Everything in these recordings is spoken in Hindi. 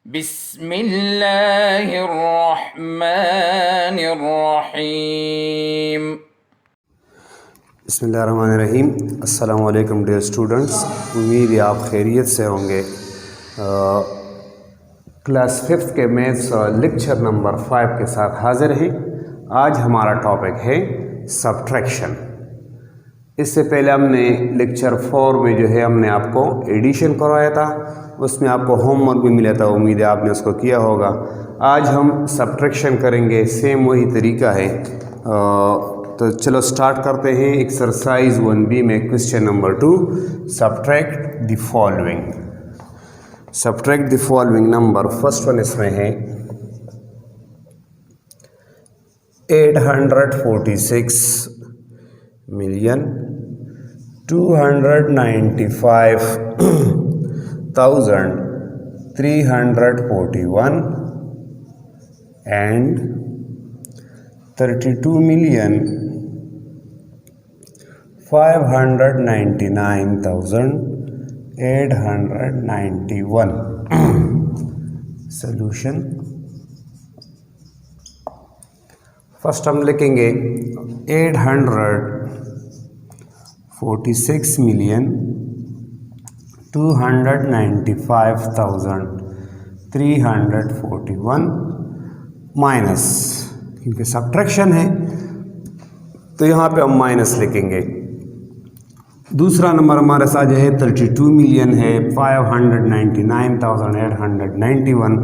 बिस्मिल्लाहिर्रहमानिर्रहीम। बिस्मिल्लाहिर्रहमानिर्रहीम। अस्सलाम वालेकुम डियर स्टूडेंट्स, उम्मीद है आप खैरियत से होंगे। क्लास 5th के मैथ्स लेक्चर नंबर 5 के साथ हाजिर हैं। आज हमारा टॉपिक है सब्ट्रैक्शन। इससे पहले हमने लेक्चर 4 में जो है हमने आपको एडिशन करवाया था, उसमें आपको होमवर्क भी मिला था। उम्मीद है आपने उसको किया होगा। आज हम सब्ट्रैक्शन करेंगे, सेम वही तरीका है। तो चलो स्टार्ट करते हैं। एक्सरसाइज 1B में question number 2, subtract the following. Subtract the following number, first one इसमें है 846,295,341 and 32,599,891। सॉल्यूशन फर्स्ट हम लिखेंगे 846,295,341 माइनस, क्योंकि सब्ट्रैक्शन है तो यहाँ पे हम माइनस लिखेंगे। दूसरा नंबर हमारे साथ जो है 32,599,891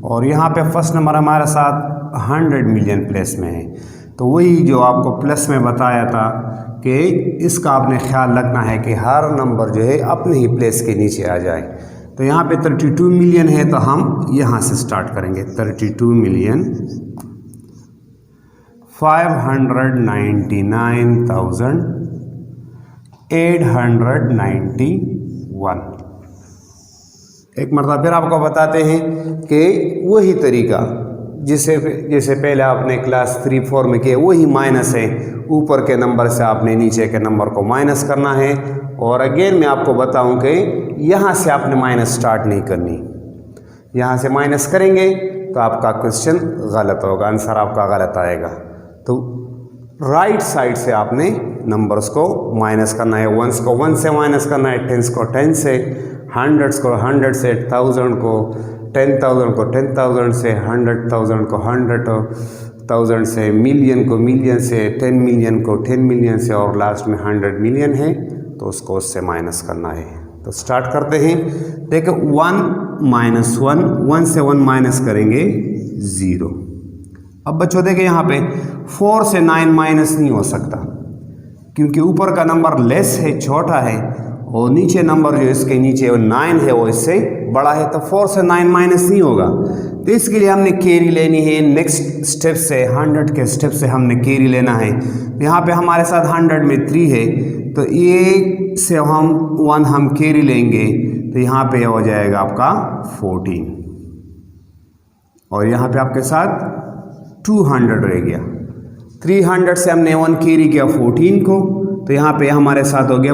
और यहाँ पे फर्स्ट नंबर हमारे साथ 100 मिलियन प्लेस में है। तो वही जो आपको प्लस में बताया था कि इसका आपने ख्याल रखना है कि हर नंबर जो है अपने ही प्लेस के नीचे आ जाए। तो यहाँ पे 32 मिलियन है तो हम यहाँ से स्टार्ट करेंगे। 32,599,891। एक मरतबा फिर आपको बताते हैं कि वही तरीका जैसे पहले आपने क्लास 3-4 में किया, वही माइनस है। ऊपर के नंबर से आपने नीचे के नंबर को माइनस करना है। और अगेन मैं आपको बताऊं कि यहाँ से आपने माइनस स्टार्ट नहीं करनी। यहाँ से माइनस करेंगे तो आपका क्वेश्चन गलत होगा, आंसर आपका गलत आएगा। तो राइट साइड से आपने नंबर्स को माइनस करना है। वंस को 1 से माइनस करना है, टेंस को 10 से, हंड्रेड्स को 100 से, 1000 को 10,000 को 10,000 से, 100,000 को 100,000 से, मिलियन को मिलियन से, 10 मिलियन को 10 मिलियन से और लास्ट में 100 मिलियन है तो उसको उससे माइनस करना है। तो स्टार्ट करते हैं। देखो 1 माइनस 1, 1 से 1 माइनस करेंगे 0। अब बच्चों देखें यहाँ पे 4 से 9 माइनस नहीं हो सकता, क्योंकि ऊपर का नंबर लेस है, छोटा है, और नीचे नंबर जो इसके नीचे 9 है वो इससे बड़ा है। तो 4 से 9 माइनस नहीं होगा। तो इसके लिए हमने कैरी लेनी है। नेक्स्ट स्टेप से 100 के स्टेप से हमने कैरी लेना है। यहाँ पे हमारे साथ 100 में 3 है तो ये से हम 1 हम कैरी लेंगे तो यहाँ पे हो जाएगा आपका 14 और यहाँ पे आपके साथ 200 रह गया। 300 से हमने 1 कैरी किया 14 को, तो यहाँ पे हमारे साथ हो गया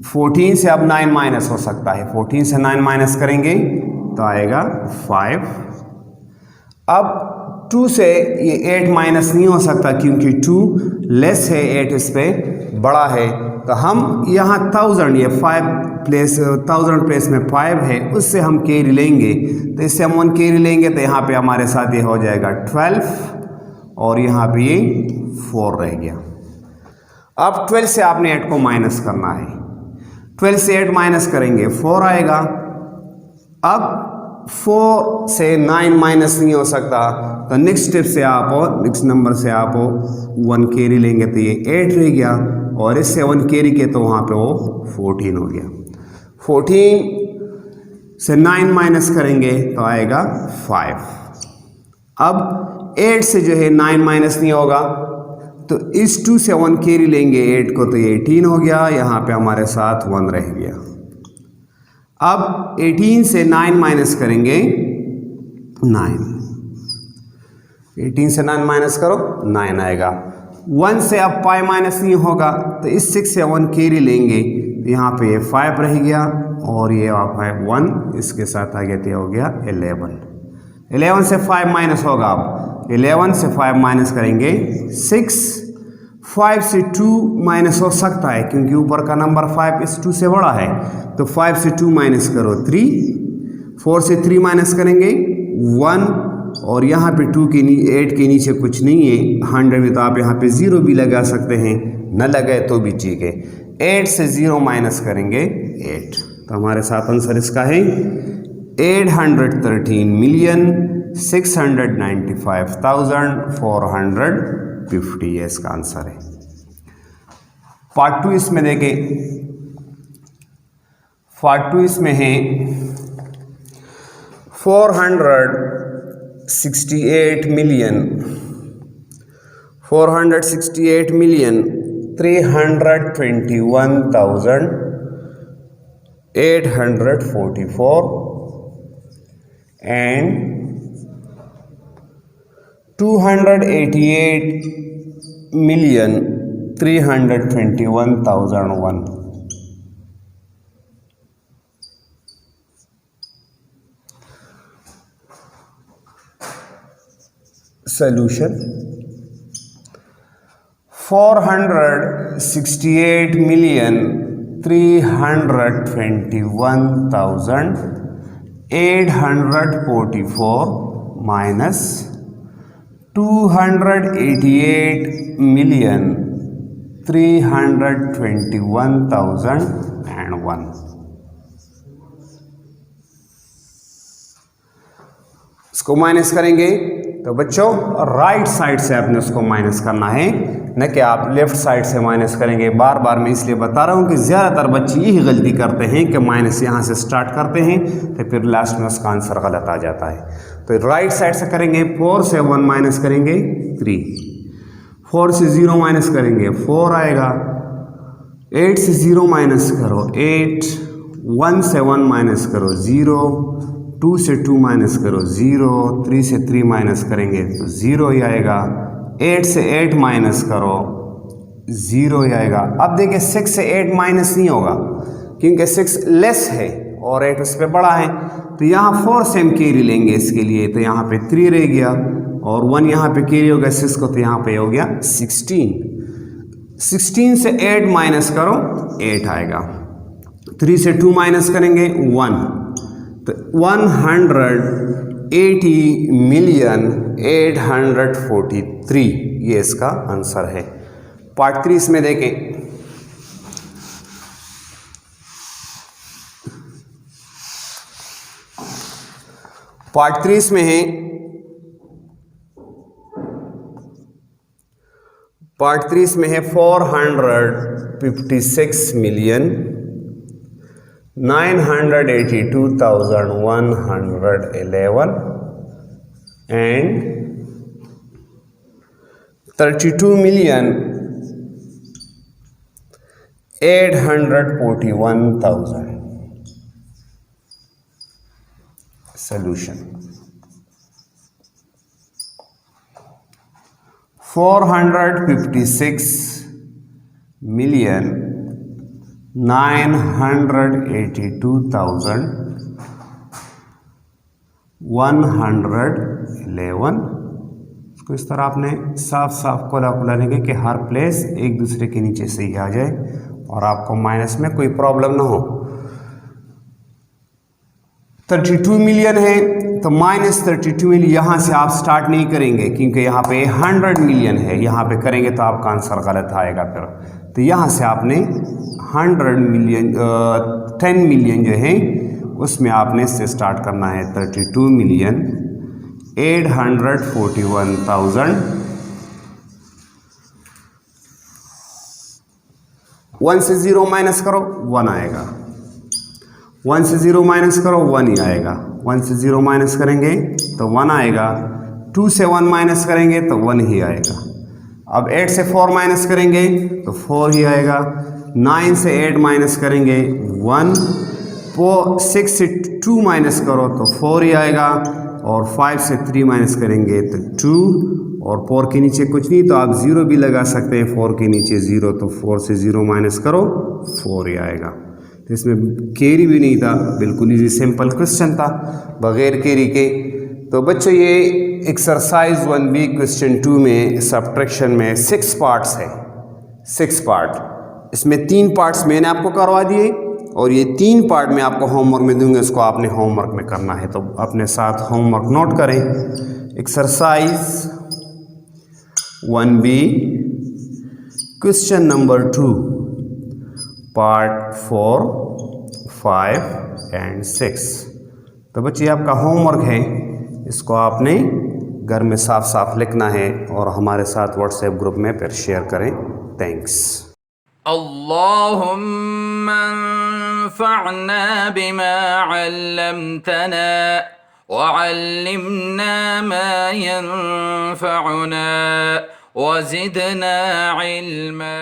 14 से अब 9 माइनस हो सकता है। 14 से 9 माइनस करेंगे तो आएगा 5। अब 2 से ये 8 माइनस नहीं हो सकता, क्योंकि 2 लेस है, 8 इस पे बड़ा है। तो हम यहाँ 1000, ये 1000 प्लेस में 5 है, उससे हम कैरी लेंगे। तो इससे हम 1 कैरी लेंगे तो यहाँ पे हमारे साथ ये हो जाएगा 12 और यहाँ पे ये 4 रह गया। अब 12 से आपने 8 को माइनस करना है। 12 से 8 माइनस करेंगे 4 आएगा। अब 4 से 9 माइनस नहीं हो सकता, तो नेक्स्ट स्टेप से आप नेक्स्ट नंबर से आप 1 कैरी लेंगे तो ये 8 रह गया, और इससे 1 कैरी के तो वहाँ पे वो 14 हो गया। 14 से 9 माइनस करेंगे तो आएगा 5। अब 8 से जो है 9 माइनस नहीं होगा, तो इस 2 से 1 कैरी लेंगे 8 को तो ये 18 हो गया। यहाँ पे हमारे साथ 1 रह गया। अब 18 से 9 माइनस करेंगे 9। 18 से 9 माइनस करो 9 आएगा। 1 से अब 5 माइनस नहीं होगा, तो इस 6 से 1 कैरी लेंगे यहाँ पे ये 5 रह गया और ये आप है 1, इसके साथ आ गया तो हो गया 11 से 5 माइनस होगा। अब 11 से 5 माइनस करेंगे 6, 5 से 2 माइनस हो सकता है क्योंकि ऊपर का नंबर 5 इस 2 से बड़ा है, तो 5 से 2 माइनस करो 3, 4 से 3 माइनस करेंगे 1, और यहाँ पे 8 के नीचे कुछ नहीं है 100 में, तो आप यहाँ पे 0 भी लगा सकते हैं, न लगाए तो भी ठीक है। 8 से 0 माइनस करेंगे 8, तो हमारे साथ आंसर इसका है 813,695,450, ये इसका आंसर है। पार्ट 2 इसमें देखें, पार्ट 2 इसमें है 468,321,844 and 288,321,001. Solution: 468,321,844 minus 288,321,001. इसको माइनस करेंगे तो बच्चों राइट साइड से आपने उसको माइनस करना है, न कि आप लेफ्ट साइड से माइनस करेंगे। बार बार मैं इसलिए बता रहा हूँ कि ज़्यादातर बच्चे यही गलती करते हैं कि माइनस यहाँ से स्टार्ट करते हैं तो फिर लास्ट में उसका आंसर गलत आ जाता है। तो राइट साइड से करेंगे, 4 से 1 माइनस करेंगे 3, 4 से 0 माइनस करेंगे 4 आएगा, 8 से 0 माइनस करो 8, 1 से 1 माइनस करो 0, 2 से 2 माइनस करो 0, 3 से 3 माइनस करेंगे तो 0 ही आएगा, 8 से 8 माइनस करो 0 ही आएगा। अब देखिए 6 से 8 माइनस नहीं होगा क्योंकि 6 लेस है और 8 उस पर बड़ा है, तो यहाँ 4 से हम कैरी लेंगे इसके लिए, तो यहाँ पे 3 रह गया और 1 यहाँ पे कैरी होगा 6 को, तो यहाँ पे हो गया 16। 16 से 8 माइनस करो 8 आएगा, 3 से 2 माइनस करेंगे 1, तो 180,843,000 ये इसका आंसर है। पार्ट 3 इसमें देखें, पार्ट 3 इसमें है, पार्ट 3 इसमें है 456,982,111 and 32,841,000. Solution: 456,982,111। इसको इस तरह आपने साफ साफ कोला लेंगे कि हर प्लेस एक दूसरे के नीचे से ही आ जाए और आपको माइनस में कोई प्रॉब्लम ना हो। 32 मिलियन है तो माइनस 32 मिलियन यहाँ से आप स्टार्ट नहीं करेंगे क्योंकि यहाँ पे 100 मिलियन है, यहाँ पे करेंगे तो आपका आंसर गलत आएगा फिर। तो यहाँ से आपने 100 मिलियन 10 मिलियन जो है उसमें आपने इससे स्टार्ट करना है। 32,841,000, 1 से 0 माइनस करो 1 आएगा, 1 से 0 माइनस करो 1 ही आएगा, 1 से 0 माइनस करेंगे तो 1 आएगा, 2 से 1 माइनस करेंगे तो 1 ही आएगा। अब 8 से 4 माइनस करेंगे तो 4 ही आएगा, 9 से 8 माइनस करेंगे 1, 6 से 2 माइनस करो तो 4 ही आएगा और 5 से 3 माइनस करेंगे तो 2 और 4 के नीचे कुछ नहीं तो आप 0 भी लगा सकते हैं। 4 के नीचे 0 तो 4 से 0 माइनस करो 4 ही आएगा। तो इसमें कैरी भी नहीं था, बिल्कुल इजी सिंपल क्वेश्चन था बगैर कैरी के। तो बच्चों ये एक्सरसाइज 1B क्वेश्चन 2 में सब्ट्रैक्शन में 6 पार्ट्स है, 6 पार्ट। इसमें 3 पार्ट्स मैंने आपको करवा दिए और ये 3 पार्ट में आपको होमवर्क में दूंगा, इसको आपने होमवर्क में करना है। तो अपने साथ होमवर्क नोट करें। Exercise 1B question number 2 part 4, 5 and 6। तो बच्चे आपका होमवर्क है, इसको आपने घर में साफ साफ लिखना है और हमारे साथ व्हाट्सएप ग्रुप में फिर शेयर करें। थैंक्स। अल्लाहुम्मा अंफ़अना बिमा अल्लमतना वअल्लिमना मा यंफ़अुना वज़िदना इल्मा।